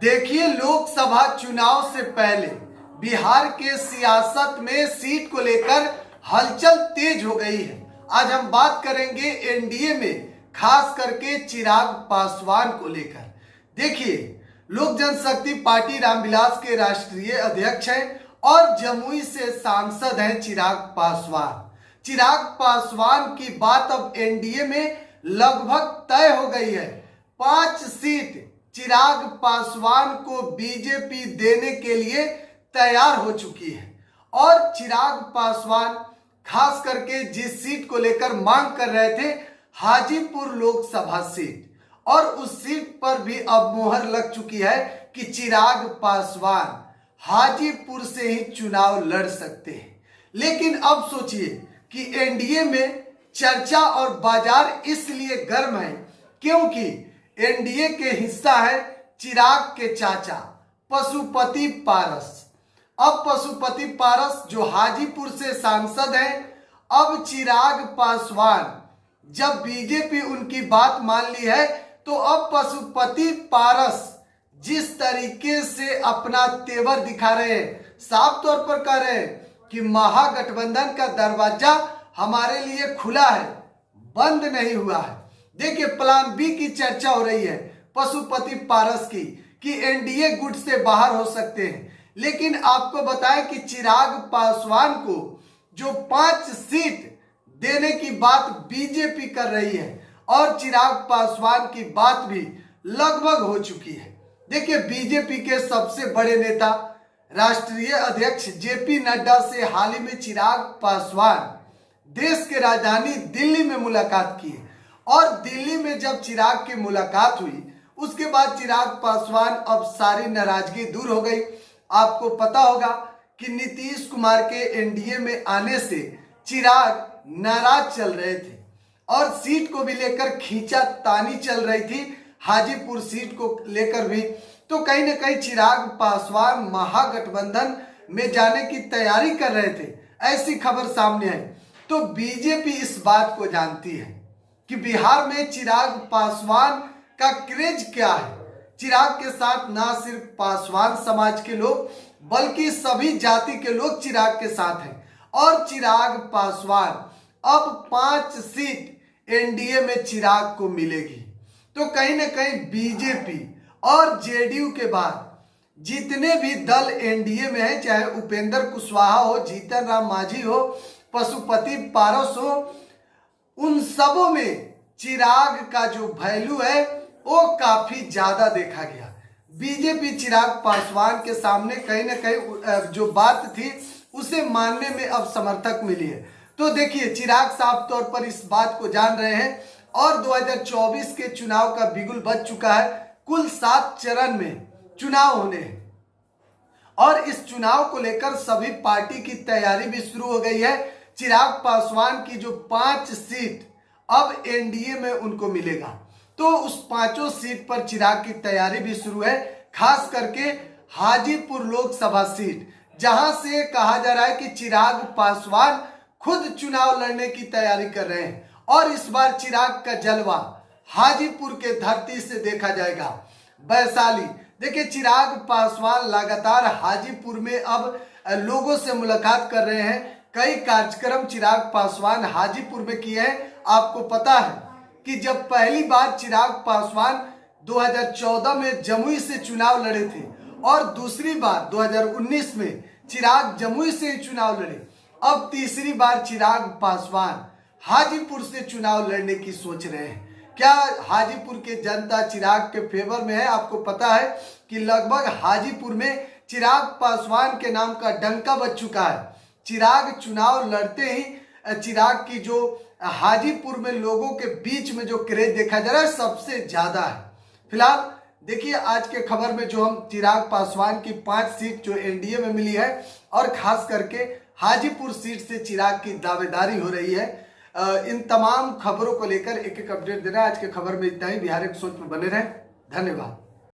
देखिए, लोकसभा चुनाव से पहले बिहार के सियासत में सीट को लेकर हलचल तेज हो गई है। आज हम बात करेंगे एनडीए में खास करके चिराग पासवान को लेकर। देखिए, लोक जनशक्ति पार्टी रामविलास के राष्ट्रीय अध्यक्ष हैं और जमुई से सांसद हैं चिराग पासवान। चिराग पासवान की बात अब एनडीए में लगभग तय हो गई है। 5 सीट चिराग पासवान को बीजेपी देने के लिए तैयार हो चुकी है और चिराग पासवान खास करके जिस सीट को लेकर मांग कर रहे थे, हाजीपुर लोकसभा सीट, और उस सीट पर भी अब मोहर लग चुकी है कि चिराग पासवान हाजीपुर से ही चुनाव लड़ सकते हैं। लेकिन अब सोचिए कि एनडीए में चर्चा और बाजार इसलिए गर्म है क्योंकि एनडीए के हिस्सा है चिराग के चाचा पशुपति पारस। अब पशुपति पारस जो हाजीपुर से सांसद हैं, अब चिराग पासवान जब बीजेपी उनकी बात मान ली है तो अब पशुपति पारस जिस तरीके से अपना तेवर दिखा रहे हैं, साफ तौर पर कह रहे हैं कि महागठबंधन का दरवाजा हमारे लिए खुला है, बंद नहीं हुआ है। देखिए, प्लान बी की चर्चा हो रही है पशुपति पारस की कि एनडीए गुट से बाहर हो सकते हैं। लेकिन आपको बताएं कि चिराग पासवान को जो 5 सीट देने की बात बीजेपी कर रही है और चिराग पासवान की बात भी लगभग हो चुकी है। देखिए, बीजेपी के सबसे बड़े नेता राष्ट्रीय अध्यक्ष जेपी नड्डा से हाल ही में चिराग पासवान देश के राजधानी दिल्ली में मुलाकात की और दिल्ली में जब चिराग की मुलाकात हुई उसके बाद चिराग पासवान अब सारी नाराजगी दूर हो गई। आपको पता होगा कि नीतीश कुमार के एनडीए में आने से चिराग नाराज चल रहे थे और सीट को भी लेकर खींचातानी चल रही थी, हाजीपुर सीट को लेकर भी। तो कहीं ना कहीं चिराग पासवान महागठबंधन में जाने की तैयारी कर रहे थे, ऐसी खबर सामने आई। तो बीजेपी इस बात को जानती है कि बिहार में चिराग पासवान का क्रेज क्या है। चिराग के साथ ना सिर्फ पासवान समाज के लोग बल्कि सभी जाति के लोग चिराग के साथ हैं और चिराग पासवान अब 5 सीट एनडीए में चिराग को मिलेगी। तो कहीं ना कहीं बीजेपी और जेडीयू के बाद जितने भी दल एनडीए में हैं, चाहे उपेंद्र कुशवाहा हो, जीतन राम मांझी हो, पशुपति पारस हो, उन सबों में चिराग का जो वैल्यू है वो काफी ज्यादा देखा गया। बीजेपी चिराग पासवान के सामने कहीं ना कहीं जो बात थी उसे मानने में अब समर्थक मिली है। तो देखिए, चिराग साफ तौर पर इस बात को जान रहे हैं और 2024 के चुनाव का बिगुल बज चुका है। कुल 7 चरण में चुनाव होने हैं और इस चुनाव को लेकर सभी पार्टी की तैयारी भी शुरू हो गई है। चिराग पासवान की जो 5 सीट अब एनडीए में उनको मिलेगा, तो उस 5 सीट पर चिराग की तैयारी भी शुरू है। खास करके हाजीपुर लोकसभा सीट, जहां से कहा जा रहा है कि चिराग पासवान खुद चुनाव लड़ने की तैयारी कर रहे हैं और इस बार चिराग का जलवा हाजीपुर के धरती से देखा जाएगा। वैशाली, देखिए, चिराग पासवान लगातार हाजीपुर में अब लोगों से मुलाकात कर रहे हैं। कई कार्यक्रम चिराग पासवान हाजीपुर में किए हैं। आपको पता है कि जब पहली बार चिराग पासवान 2014 में जमुई से चुनाव लड़े थे और दूसरी बार 2019 में चिराग जमुई से चुनाव लड़े, अब तीसरी बार चिराग पासवान हाजीपुर से चुनाव लड़ने की सोच रहे हैं। क्या हाजीपुर के जनता चिराग के फेवर में है? आपको पता है कि लगभग हाजीपुर में चिराग पासवान के नाम का डंका बज चुका है। चिराग चुनाव लड़ते ही चिराग की जो हाजीपुर में लोगों के बीच में जो क्रेज देखा जा रहा है सबसे ज्यादा है। फिलहाल देखिए, आज के खबर में जो हम चिराग पासवान की 5 सीट जो एनडीए में मिली है और खास करके हाजीपुर सीट से चिराग की दावेदारी हो रही है। इन तमाम खबरों को लेकर एक एक अपडेट देना। आज के खबर में इतना ही। बिहार एक सोच में बने रहें। धन्यवाद।